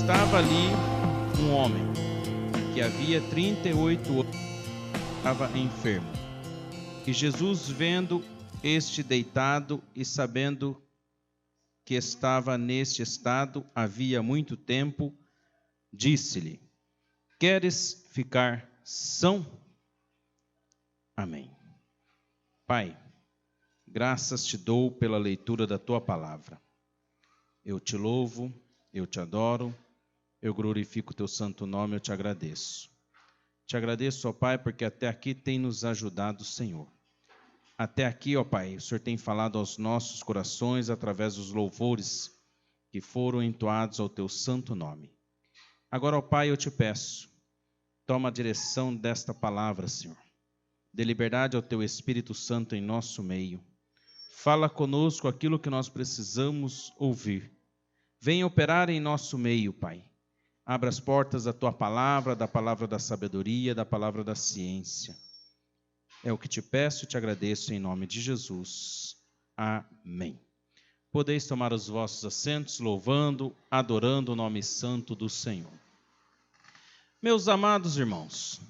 estava ali um homem que havia 38 anos estava enfermo. E Jesus, vendo este deitado e sabendo que estava neste estado havia muito tempo, disse-lhe: queres ficar são? Amém. Pai, graças te dou pela leitura da tua palavra. Eu te louvo, eu te adoro, eu glorifico o teu santo nome, eu te agradeço. Te agradeço, ó Pai, porque até aqui tem nos ajudado o Senhor. Até aqui, ó Pai, o Senhor tem falado aos nossos corações através dos louvores que foram entoados ao teu santo nome. Agora, ó Pai, eu te peço, toma a direção desta palavra, Senhor. Dê liberdade ao teu Espírito Santo em nosso meio. Fala conosco aquilo que nós precisamos ouvir. Venha operar em nosso meio, Pai. Abra as portas da tua palavra, da palavra da sabedoria, da palavra da ciência. É o que te peço e te agradeço em nome de Jesus. Amém. Podeis tomar os vossos assentos, louvando, adorando o nome santo do Senhor. Meus amados irmãos,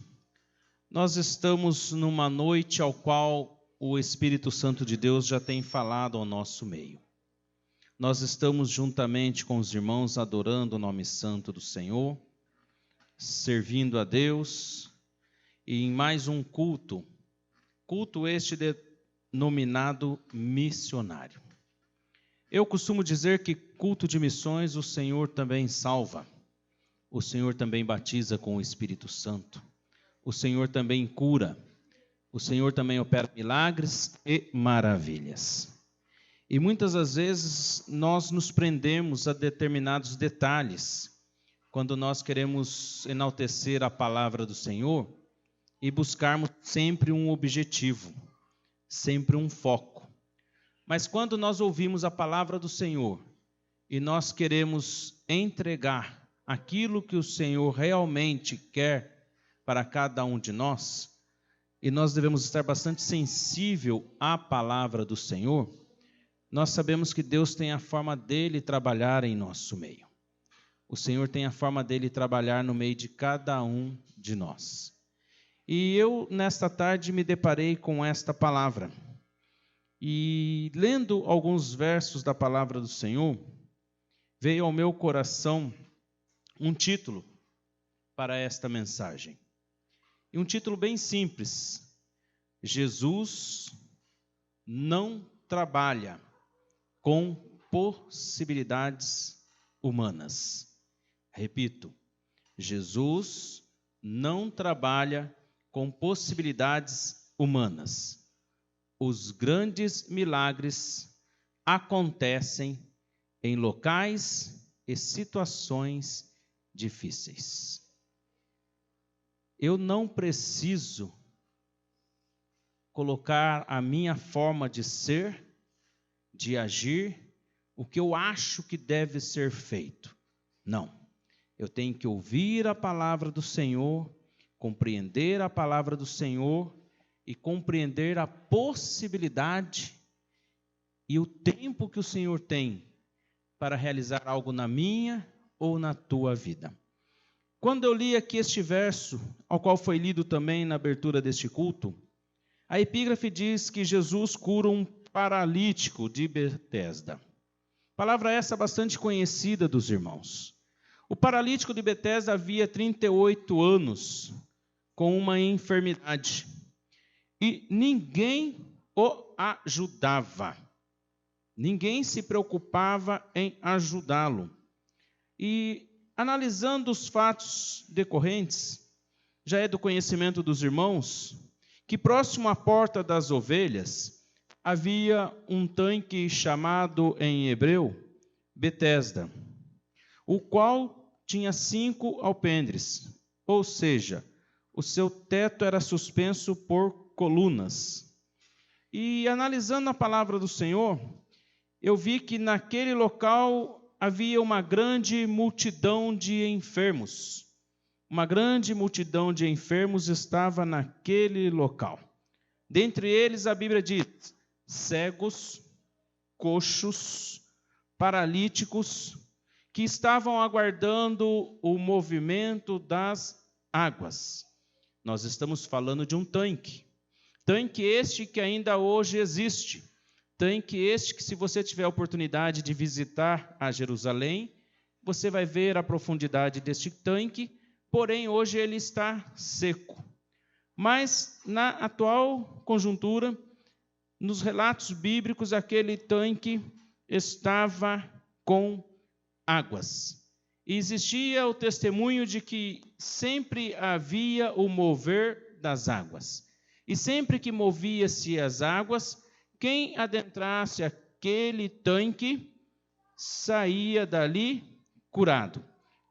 nós estamos numa noite ao qual o Espírito Santo de Deus já tem falado ao nosso meio. Nós estamos juntamente com os irmãos adorando o nome santo do Senhor, servindo a Deus, e em mais um culto este denominado missionário. Eu costumo dizer que culto de missões o Senhor também salva, o Senhor também batiza com o Espírito Santo, o Senhor também cura, o Senhor também opera milagres e maravilhas. E muitas das vezes nós nos prendemos a determinados detalhes, quando nós queremos enaltecer a palavra do Senhor, e buscarmos sempre um objetivo, sempre um foco. Mas quando nós ouvimos a palavra do Senhor e nós queremos entregar aquilo que o Senhor realmente quer para cada um de nós, e nós devemos estar bastante sensível à palavra do Senhor, nós sabemos que Deus tem a forma dele trabalhar em nosso meio. O Senhor tem a forma dele trabalhar no meio de cada um de nós. E eu, nesta tarde, me deparei com esta palavra. E lendo alguns versos da palavra do Senhor, veio ao meu coração um título para esta mensagem. E um título bem simples: Jesus não trabalha com possibilidades humanas. Repito, Jesus não trabalha com possibilidades humanas. Os grandes milagres acontecem em locais e situações difíceis. Eu não preciso colocar a minha forma de ser, de agir, o que eu acho que deve ser feito. Não. Eu tenho que ouvir a palavra do Senhor, compreender a palavra do Senhor e compreender a possibilidade e o tempo que o Senhor tem para realizar algo na minha ou na tua vida. Quando eu li aqui este verso, ao qual foi lido também na abertura deste culto, a epígrafe diz que Jesus cura um paralítico de Betesda. Palavra essa bastante conhecida dos irmãos. O paralítico de Betesda havia 38 anos com uma enfermidade e ninguém o ajudava. Ninguém se preocupava em ajudá-lo. E analisando os fatos decorrentes, já é do conhecimento dos irmãos que próximo à porta das ovelhas havia um tanque chamado em hebreu Betesda, o qual tinha 5 alpendres, ou seja, o seu teto era suspenso por colunas. E analisando a palavra do Senhor, eu vi que naquele local havia uma grande multidão de enfermos. Uma grande multidão de enfermos estava naquele local. Dentre eles, a Bíblia diz: cegos, coxos, paralíticos, que estavam aguardando o movimento das águas. Nós estamos falando de um tanque. Tanque este que ainda hoje existe. Tanque este que, se você tiver a oportunidade de visitar a Jerusalém, você vai ver a profundidade deste tanque, porém hoje ele está seco. Mas na atual conjuntura, nos relatos bíblicos, aquele tanque estava com águas. E existia o testemunho de que sempre havia o mover das águas. E sempre que movia-se as águas, quem adentrasse aquele tanque saía dali curado.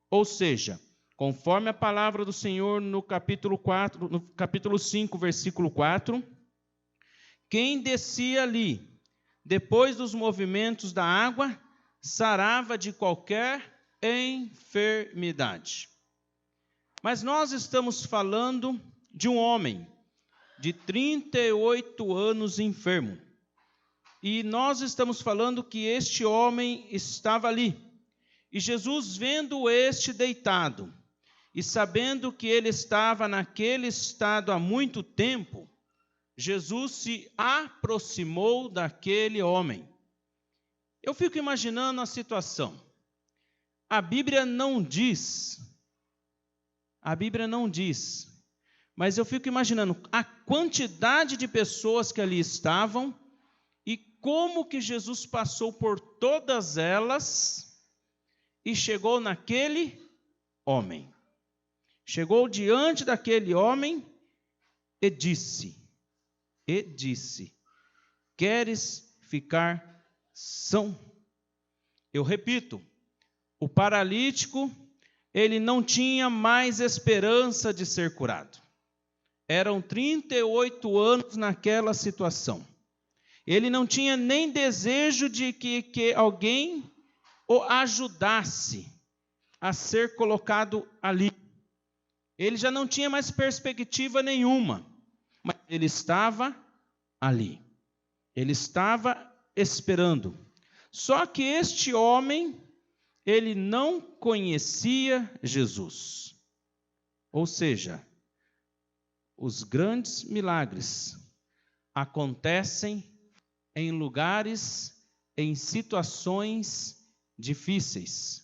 Ou seja, conforme a palavra do Senhor no capítulo 5, versículo 4, quem descia ali, depois dos movimentos da água, sarava de qualquer enfermidade. Mas nós estamos falando de um homem de 38 anos enfermo. E nós estamos falando que este homem estava ali. E Jesus, vendo este deitado, e sabendo que ele estava naquele estado há muito tempo, Jesus se aproximou daquele homem. Eu fico imaginando a situação. A Bíblia não diz, mas eu fico imaginando a quantidade de pessoas que ali estavam e como que Jesus passou por todas elas e chegou naquele homem. Chegou diante daquele homem e disse, queres ficar são? Eu repito, o paralítico, ele não tinha mais esperança de ser curado. Eram 38 anos naquela situação. Ele não tinha nem desejo de que alguém o ajudasse a ser colocado ali. Ele já não tinha mais perspectiva nenhuma, mas ele estava ali. Ele estava esperando. Só que este homem, ele não conhecia Jesus. Ou seja, os grandes milagres acontecem em lugares, em situações difíceis.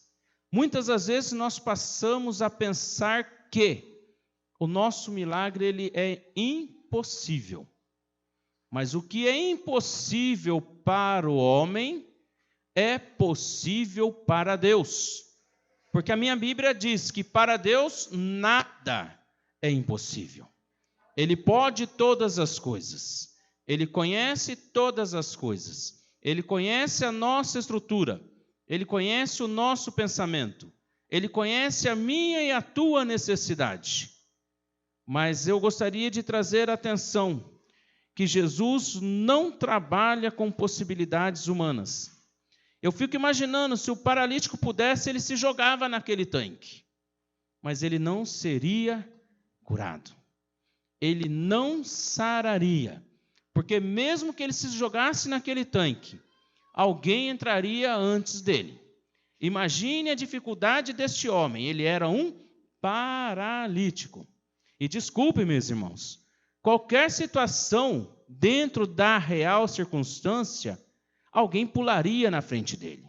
Muitas das vezes nós passamos a pensar que o nosso milagre ele é impossível. Mas o que é impossível para o homem é possível para Deus. Porque a minha Bíblia diz que para Deus nada é impossível. Ele pode todas as coisas. Ele conhece todas as coisas. Ele conhece a nossa estrutura. Ele conhece o nosso pensamento. Ele conhece a minha e a tua necessidade. Mas eu gostaria de trazer a atenção que Jesus não trabalha com possibilidades humanas. Eu fico imaginando, se o paralítico pudesse, ele se jogava naquele tanque. Mas ele não seria curado. Ele não sararia. Porque mesmo que ele se jogasse naquele tanque, alguém entraria antes dele. Imagine a dificuldade deste homem. Ele era um paralítico. E desculpe, meus irmãos, qualquer situação dentro da real circunstância, alguém pularia na frente dele.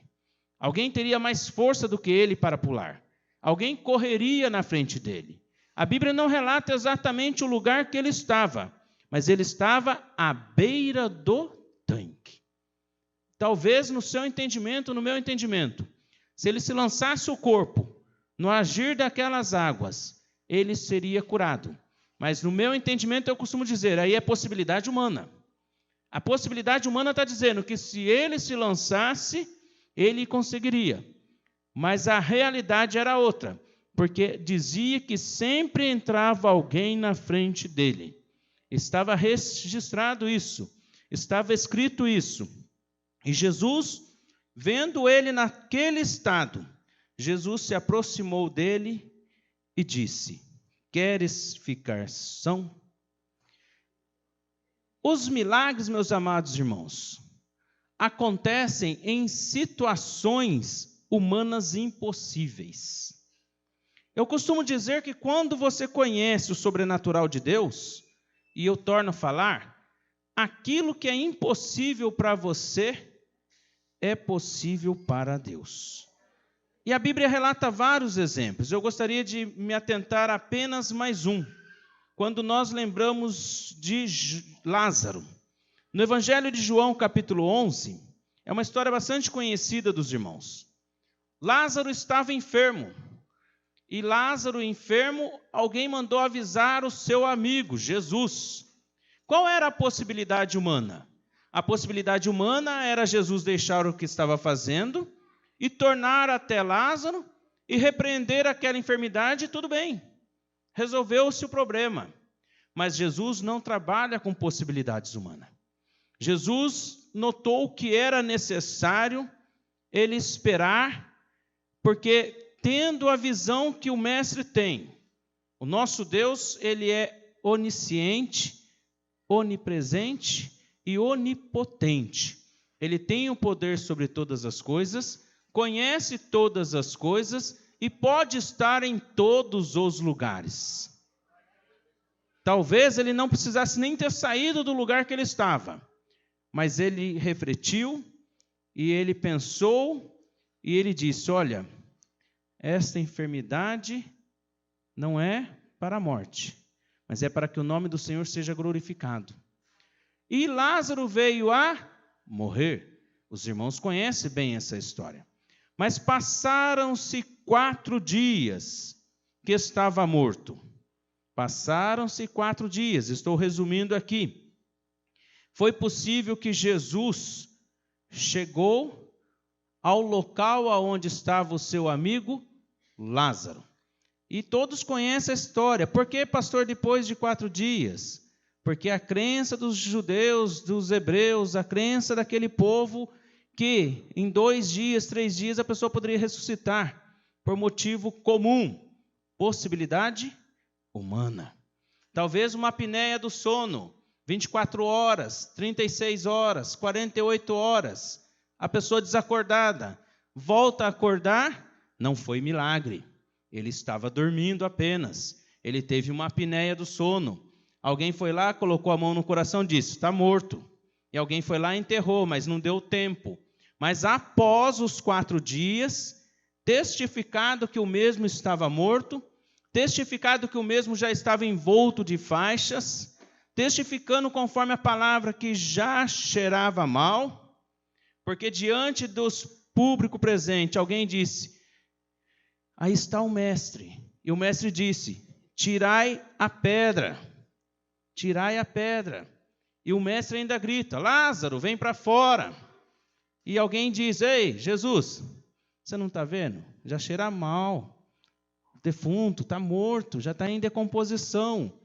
Alguém teria mais força do que ele para pular. Alguém correria na frente dele. A Bíblia não relata exatamente o lugar que ele estava, mas ele estava à beira do tanque. Talvez no seu entendimento, no meu entendimento, se ele se lançasse o corpo no agir daquelas águas, ele seria curado. Mas no meu entendimento eu costumo dizer, aí é possibilidade humana. A possibilidade humana está dizendo que se ele se lançasse, ele conseguiria. Mas a realidade era outra, porque dizia que sempre entrava alguém na frente dele. Estava registrado isso, estava escrito isso. E Jesus, vendo ele naquele estado, Jesus se aproximou dele e disse, queres ficar são? Os milagres, meus amados irmãos, acontecem em situações humanas impossíveis. Eu costumo dizer que quando você conhece o sobrenatural de Deus, e eu torno a falar, aquilo que é impossível para você é possível para Deus. E a Bíblia relata vários exemplos. Eu gostaria de me atentar a apenas mais um. Quando nós lembramos de Lázaro. No Evangelho de João, capítulo 11, é uma história bastante conhecida dos irmãos. Lázaro estava enfermo. E Lázaro enfermo, alguém mandou avisar o seu amigo, Jesus. Qual era a possibilidade humana? A possibilidade humana era Jesus deixar o que estava fazendo e tornar até Lázaro e repreender aquela enfermidade, tudo bem. Resolveu-se o problema. Mas Jesus não trabalha com possibilidades humanas. Jesus notou que era necessário ele esperar, porque tendo a visão que o mestre tem, o nosso Deus, ele é onisciente, onipresente e onipotente. Ele tem o poder sobre todas as coisas, conhece todas as coisas e pode estar em todos os lugares. Talvez ele não precisasse nem ter saído do lugar que ele estava, mas ele refletiu e ele pensou e ele disse: olha, esta enfermidade não é para a morte, mas é para que o nome do Senhor seja glorificado. E Lázaro veio a morrer. Os irmãos conhecem bem essa história. Mas passaram-se 4 dias que estava morto. Passaram-se 4 dias, estou resumindo aqui. Foi possível que Jesus chegou ao local onde estava o seu amigo Lázaro. E todos conhecem a história. Por que, pastor, depois de 4 dias? Porque a crença dos judeus, dos hebreus, a crença daquele povo que em 2 dias, 3 dias a pessoa poderia ressuscitar por motivo comum, possibilidade humana. Talvez uma apneia do sono, 24 horas, 36 horas, 48 horas, a pessoa desacordada, volta a acordar, não foi milagre, ele estava dormindo apenas, ele teve uma apneia do sono. Alguém foi lá, colocou a mão no coração e disse: está morto. E alguém foi lá e enterrou, mas não deu tempo. Mas após os 4 dias, testificado que o mesmo estava morto, testificado que o mesmo já estava envolto de faixas, testificando conforme a palavra que já cheirava mal, porque diante dos público presente, alguém disse: aí está o mestre. E o mestre disse: tirai a pedra. Tirai a pedra. E o mestre ainda grita: Lázaro, vem para fora. E alguém diz: ei, Jesus, você não está vendo? Já cheira mal. O defunto está morto, já está em decomposição.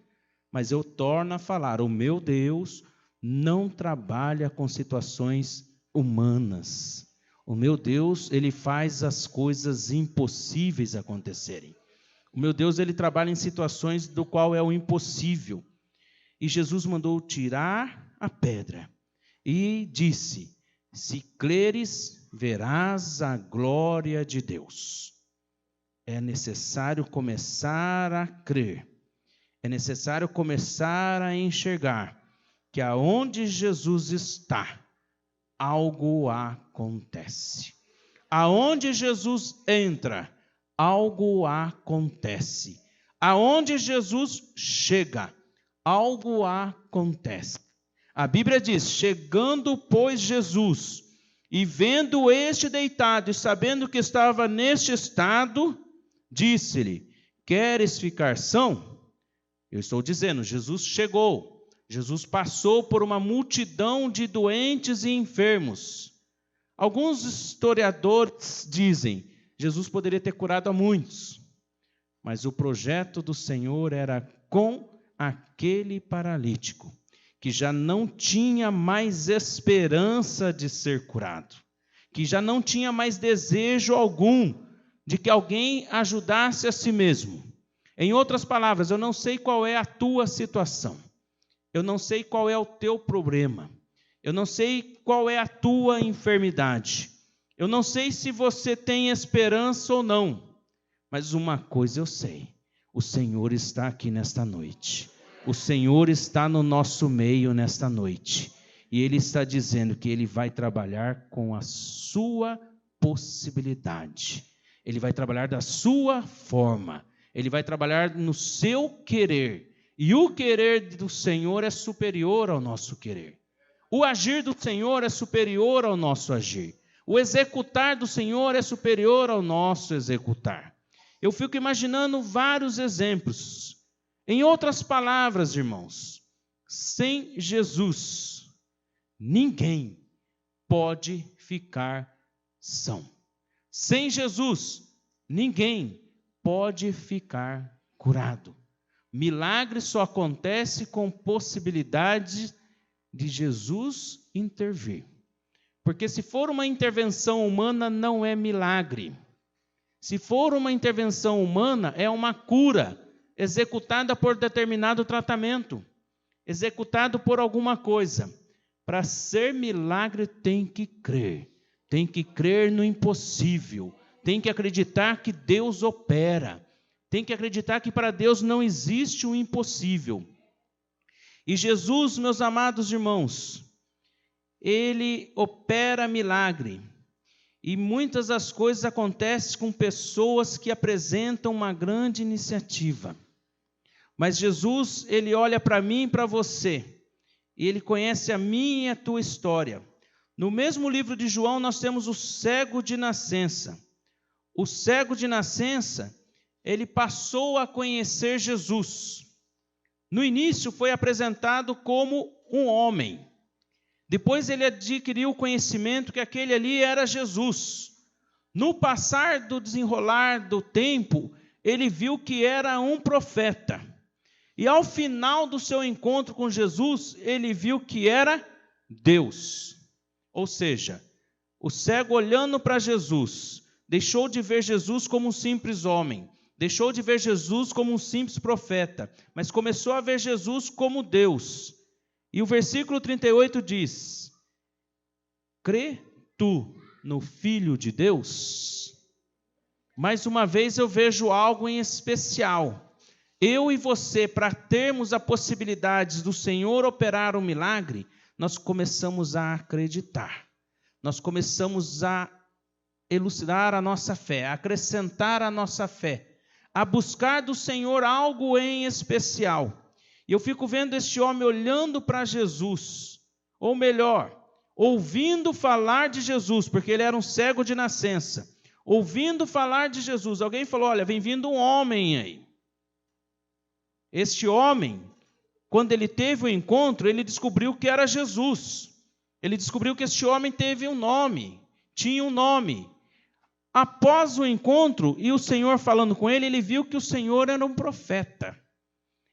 Mas eu torno a falar: o meu Deus não trabalha com situações humanas. O meu Deus, ele faz as coisas impossíveis acontecerem. O meu Deus, ele trabalha em situações do qual é o impossível. E Jesus mandou tirar a pedra e disse: se creres, verás a glória de Deus. É necessário começar a crer. É necessário começar a enxergar que aonde Jesus está, algo acontece. Aonde Jesus entra, algo acontece. Aonde Jesus chega, algo acontece. A Bíblia diz: chegando, pois, Jesus, e vendo este deitado, e sabendo que estava neste estado, disse-lhe: queres ficar são? Eu estou dizendo, Jesus chegou. Jesus passou por uma multidão de doentes e enfermos. Alguns historiadores dizem: Jesus poderia ter curado a muitos, mas o projeto do Senhor era com aquele paralítico, que já não tinha mais esperança de ser curado, que já não tinha mais desejo algum de que alguém ajudasse a si mesmo. Em outras palavras, eu não sei qual é a tua situação, eu não sei qual é o teu problema, eu não sei qual é a tua enfermidade, Eu não sei se você tem esperança ou não, mas uma coisa eu sei: o Senhor está aqui nesta noite. O Senhor está no nosso meio nesta noite. E Ele está dizendo que Ele vai trabalhar com a sua possibilidade. Ele vai trabalhar da sua forma. Ele vai trabalhar no seu querer. E o querer do Senhor é superior ao nosso querer. O agir do Senhor é superior ao nosso agir. O executar do Senhor é superior ao nosso executar. Eu fico imaginando vários exemplos. Em outras palavras, irmãos, sem Jesus, ninguém pode ficar são. Sem Jesus, ninguém pode ficar curado. Milagre só acontece com possibilidade de Jesus intervir. Porque se for uma intervenção humana, não é milagre. Se for uma intervenção humana, é uma cura executada por determinado tratamento, executado por alguma coisa. Para ser milagre tem que crer no impossível, tem que acreditar que Deus opera, tem que acreditar que para Deus não existe o impossível. E Jesus, meus amados irmãos, Ele opera milagre. E muitas das coisas acontecem com pessoas que apresentam uma grande iniciativa. Mas Jesus, Ele olha para mim e para você, e Ele conhece a minha e a tua história. No mesmo livro de João, nós temos o cego de nascença. O cego de nascença, ele passou a conhecer Jesus. No início foi apresentado como um homem. Depois ele adquiriu o conhecimento que aquele ali era Jesus. No passar do desenrolar do tempo, ele viu que era um profeta. E ao final do seu encontro com Jesus, ele viu que era Deus. Ou seja, o cego olhando para Jesus, deixou de ver Jesus como um simples homem, deixou de ver Jesus como um simples profeta, mas começou a ver Jesus como Deus. E o versículo 38 diz: crê tu no Filho de Deus? Mais uma vez eu vejo algo em especial. Eu e você, para termos a possibilidade do Senhor operar um milagre, nós começamos a acreditar. Nós começamos a elucidar a nossa fé, a acrescentar a nossa fé, a buscar do Senhor algo em especial. E eu fico vendo este homem olhando para Jesus, ou melhor, ouvindo falar de Jesus, porque ele era um cego de nascença. Ouvindo falar de Jesus, alguém falou: olha, vem vindo um homem aí. Este homem, quando ele teve o encontro, ele descobriu que era Jesus. Ele descobriu que este homem teve um nome, tinha um nome. Após o encontro, e o Senhor falando com ele, ele viu que o Senhor era um profeta.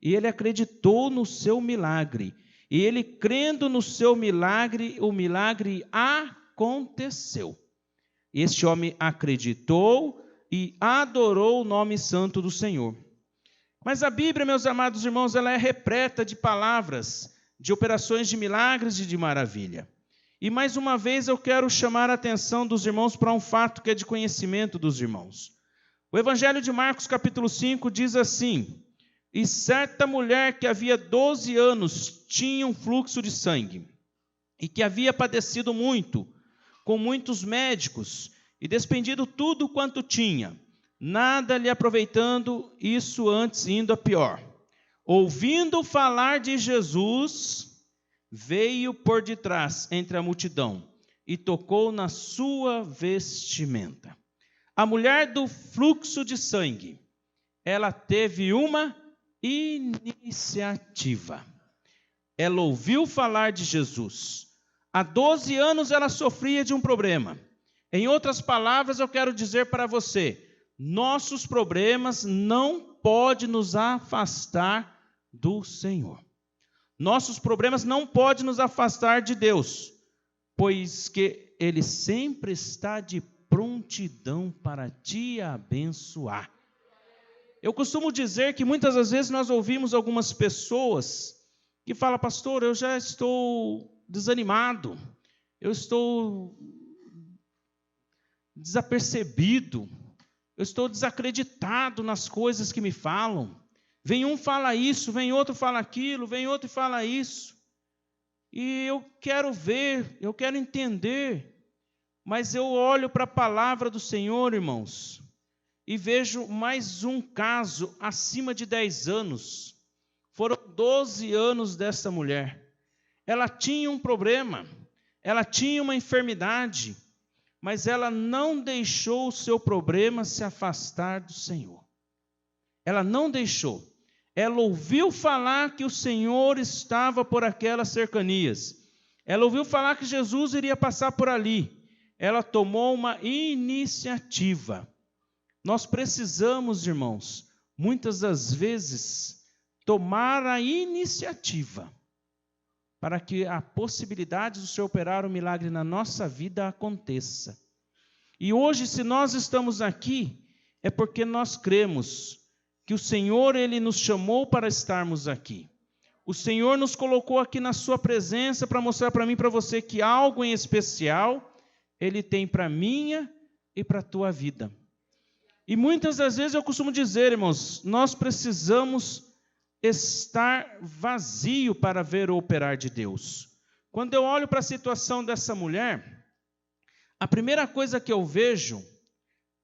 E ele acreditou no seu milagre. E ele, crendo no seu milagre, o milagre aconteceu. Este homem acreditou e adorou o nome santo do Senhor. Mas a Bíblia, meus amados irmãos, ela é repleta de palavras, de operações de milagres e de maravilha. E mais uma vez eu quero chamar a atenção dos irmãos para um fato que é de conhecimento dos irmãos. O Evangelho de Marcos, capítulo 5, diz assim: e certa mulher que havia 12 anos tinha um fluxo de sangue, e que havia padecido muito, com muitos médicos, e despendido tudo quanto tinha, nada lhe aproveitando, isso antes indo a pior. Ouvindo falar de Jesus, veio por detrás entre a multidão e tocou na sua vestimenta. A mulher do fluxo de sangue, ela teve uma iniciativa. Ela ouviu falar de Jesus. Há 12 anos ela sofria de um problema. Em outras palavras, eu quero dizer para você: nossos problemas não podem nos afastar do Senhor. Nossos problemas não podem nos afastar de Deus, pois que Ele sempre está de prontidão para te abençoar. Eu costumo dizer que muitas das vezes nós ouvimos algumas pessoas que falam: pastor, eu já estou desanimado, eu estou desapercebido, eu estou desacreditado nas coisas que me falam. Vem um fala isso, vem outro fala aquilo, vem outro e fala isso. E eu quero ver, eu quero entender, mas eu olho para a palavra do Senhor, irmãos, e vejo mais um caso acima de 10 anos. Foram 12 anos dessa mulher. Ela tinha um problema, ela tinha uma enfermidade, mas ela não deixou o seu problema se afastar do Senhor. Ela não deixou. Ela ouviu falar que o Senhor estava por aquelas cercanias. Ela ouviu falar que Jesus iria passar por ali. Ela tomou uma iniciativa. Nós precisamos, irmãos, muitas das vezes, tomar a iniciativa para que a possibilidade do Senhor operar um milagre na nossa vida aconteça. E hoje, se nós estamos aqui, é porque nós cremos que o Senhor, Ele nos chamou para estarmos aqui. O Senhor nos colocou aqui na sua presença para mostrar para mim e para você que algo em especial Ele tem para a minha e para a tua vida. E muitas das vezes eu costumo dizer, irmãos, nós precisamos estar vazio para ver o operar de Deus. Quando eu olho para a situação dessa mulher, a primeira coisa que eu vejo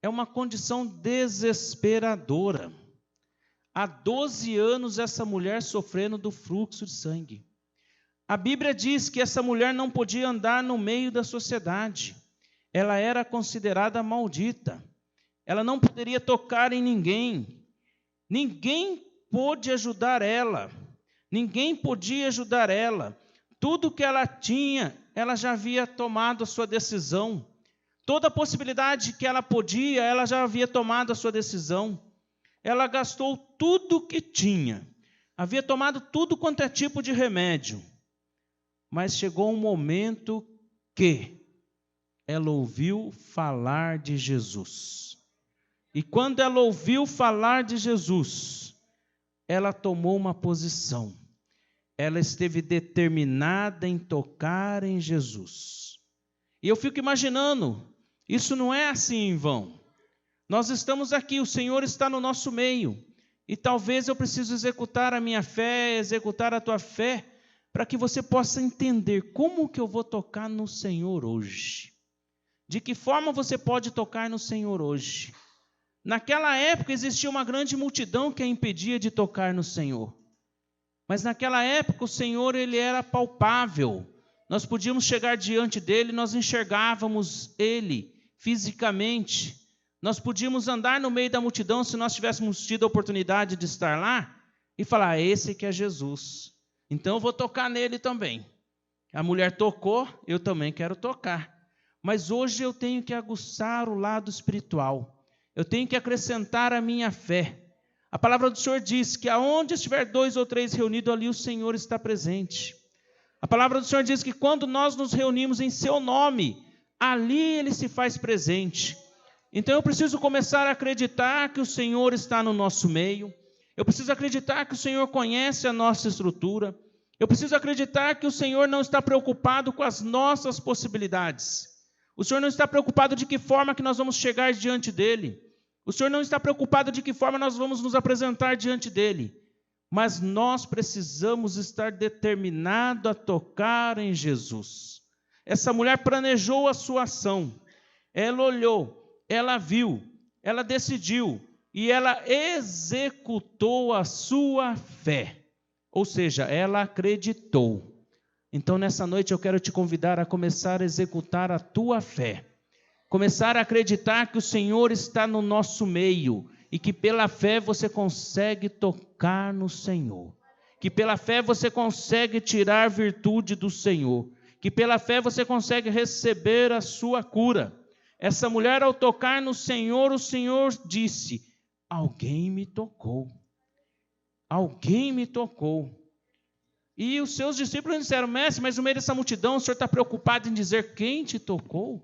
é uma condição desesperadora. Há 12 anos essa mulher sofrendo do fluxo de sangue. A Bíblia diz que essa mulher não podia andar no meio da sociedade. Ela era considerada maldita. Ela não poderia tocar em ninguém. Ninguém pôde ajudar ela. Ninguém podia ajudar ela. Tudo que ela tinha, ela já havia tomado a sua decisão. Toda a possibilidade que ela podia, ela já havia tomado a sua decisão. Ela gastou tudo o que tinha. Havia tomado tudo quanto é tipo de remédio. Mas chegou um momento que ela ouviu falar de Jesus. E quando ela ouviu falar de Jesus, ela tomou uma posição. Ela esteve determinada em tocar em Jesus. E eu fico imaginando, isso não é assim em vão. Nós estamos aqui, o Senhor está no nosso meio. E talvez eu preciso executar a minha fé, executar a tua fé, para que você possa entender como que eu vou tocar no Senhor hoje. De que forma você pode tocar no Senhor hoje? Naquela época existia uma grande multidão que a impedia de tocar no Senhor. Mas naquela época o Senhor, Ele era palpável. Nós podíamos chegar diante dEle, nós enxergávamos Ele fisicamente. Nós podíamos andar no meio da multidão, se nós tivéssemos tido a oportunidade de estar lá, e falar, esse que é Jesus. Então eu vou tocar nele também. A mulher tocou, eu também quero tocar. Mas hoje eu tenho que aguçar o lado espiritual. Eu tenho que acrescentar a minha fé. A palavra do Senhor diz que aonde estiver 2 ou 3 reunidos, ali o Senhor está presente. A palavra do Senhor diz que quando nós nos reunimos em seu nome, ali Ele se faz presente. Então eu preciso começar a acreditar que o Senhor está no nosso meio. Eu preciso acreditar que o Senhor conhece a nossa estrutura. Eu preciso acreditar que o Senhor não está preocupado com as nossas possibilidades. O Senhor não está preocupado de que forma que nós vamos chegar diante dEle. O Senhor não está preocupado de que forma nós vamos nos apresentar diante dEle. Mas nós precisamos estar determinados a tocar em Jesus. Essa mulher planejou a sua ação. Ela olhou. Ela viu, ela decidiu e ela executou a sua fé. Ou seja, ela acreditou. Então, nessa noite eu quero te convidar a começar a executar a tua fé. Começar a acreditar que o Senhor está no nosso meio e que pela fé você consegue tocar no Senhor. Que pela fé você consegue tirar virtude do Senhor. Que pela fé você consegue receber a sua cura. Essa mulher, ao tocar no Senhor, o Senhor disse, alguém me tocou. Alguém me tocou. E os seus discípulos disseram, mestre, mas no meio dessa multidão, o Senhor está preocupado em dizer quem te tocou?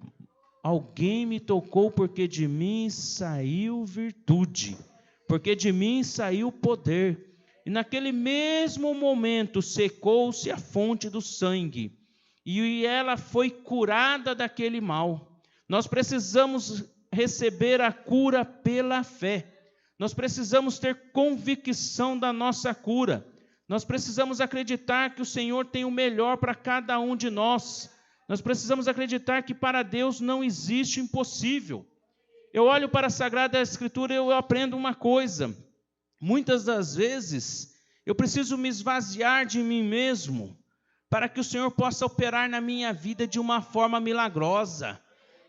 Alguém me tocou porque de mim saiu virtude, porque de mim saiu poder. E naquele mesmo momento secou-se a fonte do sangue, e ela foi curada daquele mal. Nós precisamos receber a cura pela fé. Nós precisamos ter convicção da nossa cura. Nós precisamos acreditar que o Senhor tem o melhor para cada um de nós. Nós precisamos acreditar que para Deus não existe impossível. Eu olho para a Sagrada Escritura e eu aprendo uma coisa. Muitas das vezes, eu preciso me esvaziar de mim mesmo para que o Senhor possa operar na minha vida de uma forma milagrosa.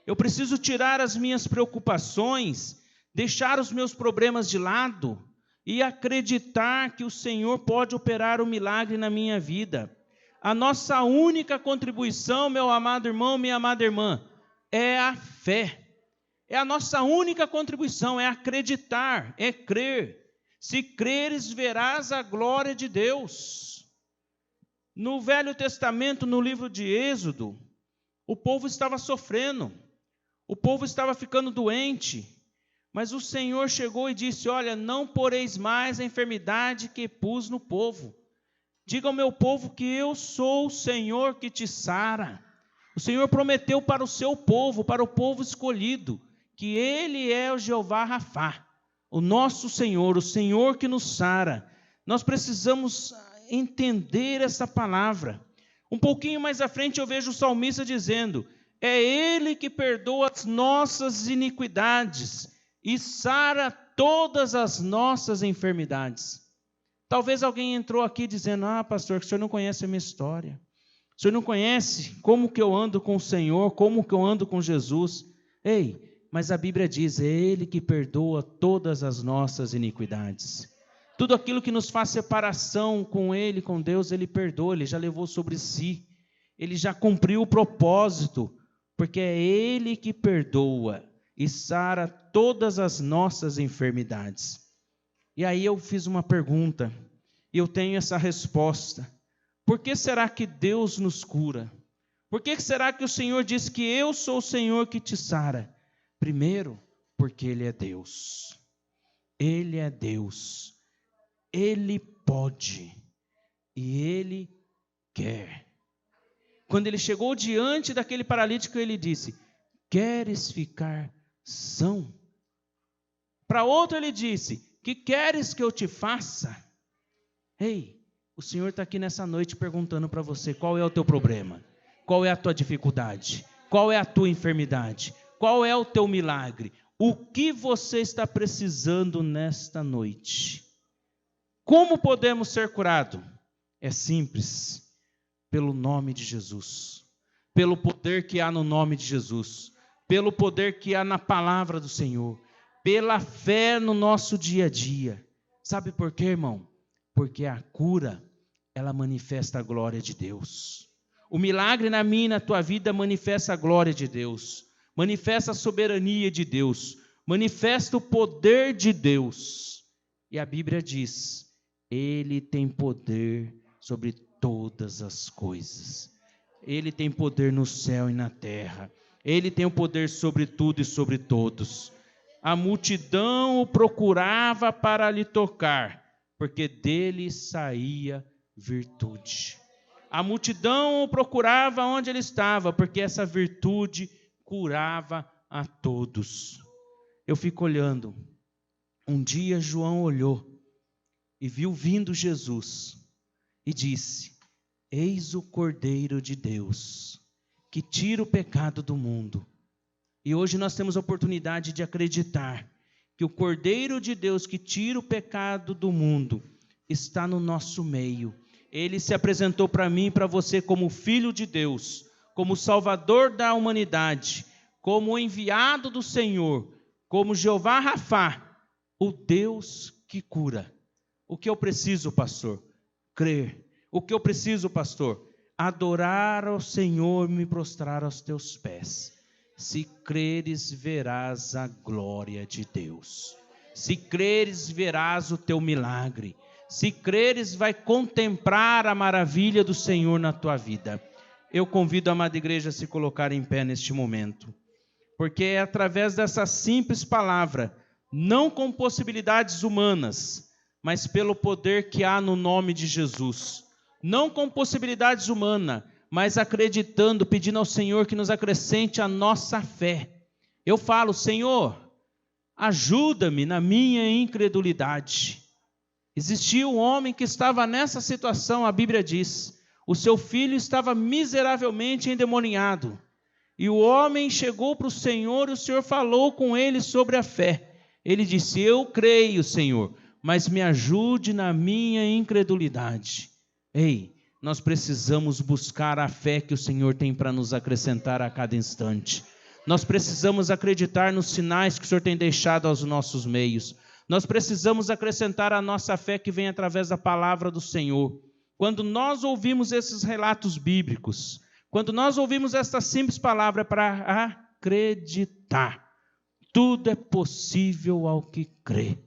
Eu preciso tirar as minhas preocupações, deixar os meus problemas de lado e acreditar que o Senhor pode operar o milagre na minha vida. A nossa única contribuição, meu amado irmão, minha amada irmã, é a fé. É a nossa única contribuição, é acreditar, é crer. Se creres, verás a glória de Deus. No Velho Testamento, no livro de Êxodo, o povo estava sofrendo, o povo estava ficando doente, mas o Senhor chegou e disse: olha, não poreis mais a enfermidade que pus no povo. Diga ao meu povo que eu sou o Senhor que te sara. O Senhor prometeu para o seu povo, para o povo escolhido, que Ele é o Jeová Rafá, o nosso Senhor, o Senhor que nos sara. Nós precisamos entender essa palavra. Um pouquinho mais à frente eu vejo o salmista dizendo: é Ele que perdoa as nossas iniquidades e sara todas as nossas enfermidades. Talvez alguém entrou aqui dizendo: ah, pastor, que o senhor não conhece a minha história. O senhor não conhece como que eu ando com o Senhor, como que eu ando com Jesus. Ei, mas a Bíblia diz: é Ele que perdoa todas as nossas iniquidades. Tudo aquilo que nos faz separação com Ele, com Deus, Ele perdoa, Ele já levou sobre si. Ele já cumpriu o propósito, porque é Ele que perdoa e sara todas as nossas enfermidades. E aí eu fiz uma pergunta, e eu tenho essa resposta. Por que será que Deus nos cura? Por que será que o Senhor diz que eu sou o Senhor que te sara? Primeiro, porque Ele é Deus. Ele é Deus. Ele pode e Ele quer. Quando Ele chegou diante daquele paralítico, Ele disse: queres ficar são? Para outro Ele disse: que queres que eu te faça? Ei, o Senhor está aqui nessa noite perguntando para você: qual é o teu problema? Qual é a tua dificuldade? Qual é a tua enfermidade? Qual é o teu milagre? O que você está precisando nesta noite? Como podemos ser curados? É simples, pelo nome de Jesus, pelo poder que há no nome de Jesus, pelo poder que há na palavra do Senhor, pela fé no nosso dia a dia. Sabe por quê, irmão? Porque a cura, ela manifesta a glória de Deus. O milagre na minha e na tua vida manifesta a glória de Deus, manifesta a soberania de Deus, manifesta o poder de Deus. E a Bíblia diz: Ele tem poder sobre todas as coisas. Ele tem poder no céu e na terra. Ele tem o poder sobre tudo e sobre todos. A multidão o procurava para lhe tocar, porque dele saía virtude. A multidão o procurava onde ele estava, porque essa virtude curava a todos. Eu fico olhando. Um dia João olhou e viu vindo Jesus e disse: eis o Cordeiro de Deus, que tira o pecado do mundo. E hoje nós temos a oportunidade de acreditar que o Cordeiro de Deus que tira o pecado do mundo está no nosso meio. Ele se apresentou para mim e para você como Filho de Deus, como Salvador da humanidade, como enviado do Senhor, como Jeová Rafá, o Deus que cura. O que eu preciso, pastor? Crer. O que eu preciso, pastor? Adorar ao Senhor e me prostrar aos teus pés. Se creres, verás a glória de Deus. Se creres, verás o teu milagre. Se creres, vai contemplar a maravilha do Senhor na tua vida. Eu convido a amada igreja a se colocar em pé neste momento, porque é através dessa simples palavra, não com possibilidades humanas, mas pelo poder que há no nome de Jesus, não com possibilidades humanas, mas acreditando, pedindo ao Senhor que nos acrescente a nossa fé. Eu falo: Senhor, ajuda-me na minha incredulidade. Existia um homem que estava nessa situação, a Bíblia diz. O seu filho estava miseravelmente endemoniado. E o homem chegou para o Senhor e o Senhor falou com ele sobre a fé. Ele disse: eu creio, Senhor, mas me ajude na minha incredulidade. Ei, nós precisamos buscar a fé que o Senhor tem para nos acrescentar a cada instante. Nós precisamos acreditar nos sinais que o Senhor tem deixado aos nossos meios. Nós precisamos acrescentar a nossa fé que vem através da palavra do Senhor. Quando nós ouvimos esses relatos bíblicos, quando nós ouvimos esta simples palavra, para acreditar. Tudo é possível ao que crê.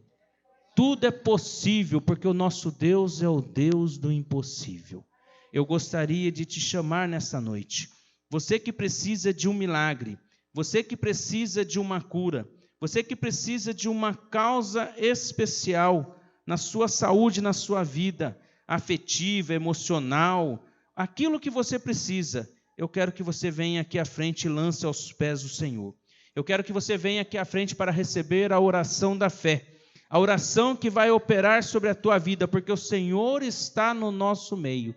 Tudo é possível, porque o nosso Deus é o Deus do impossível. Eu gostaria de te chamar nessa noite. Você que precisa de um milagre, você que precisa de uma cura, você que precisa de uma causa especial na sua saúde, na sua vida afetiva, emocional, aquilo que você precisa, eu quero que você venha aqui à frente e lance aos pés do Senhor. Eu quero que você venha aqui à frente para receber a oração da fé, a oração que vai operar sobre a tua vida, porque o Senhor está no nosso meio.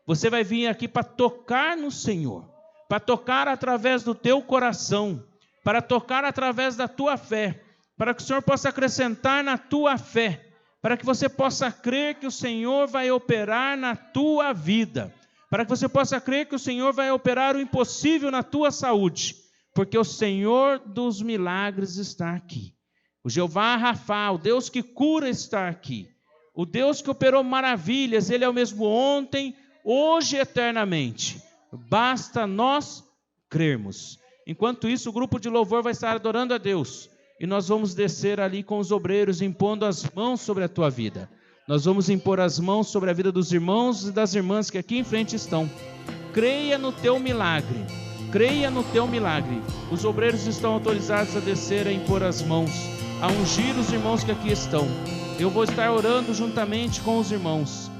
Você vai vir aqui para tocar no Senhor, para tocar através do teu coração, para tocar através da tua fé, para que o Senhor possa acrescentar na tua fé, para que você possa crer que o Senhor vai operar na tua vida, para que você possa crer que o Senhor vai operar o impossível na tua saúde, porque o Senhor dos milagres está aqui. O Jeová Rafa, o Deus que cura, está aqui. O Deus que operou maravilhas, Ele é o mesmo ontem, hoje e eternamente. Basta nós crermos. Enquanto isso, o grupo de louvor vai estar adorando a Deus. E nós vamos descer ali com os obreiros, impondo as mãos sobre a tua vida. Nós vamos impor as mãos sobre a vida dos irmãos e das irmãs que aqui em frente estão. Creia no teu milagre. Creia no teu milagre. Os obreiros estão autorizados a descer, a impor as mãos, a ungir os irmãos que aqui estão. Eu vou estar orando juntamente com os irmãos.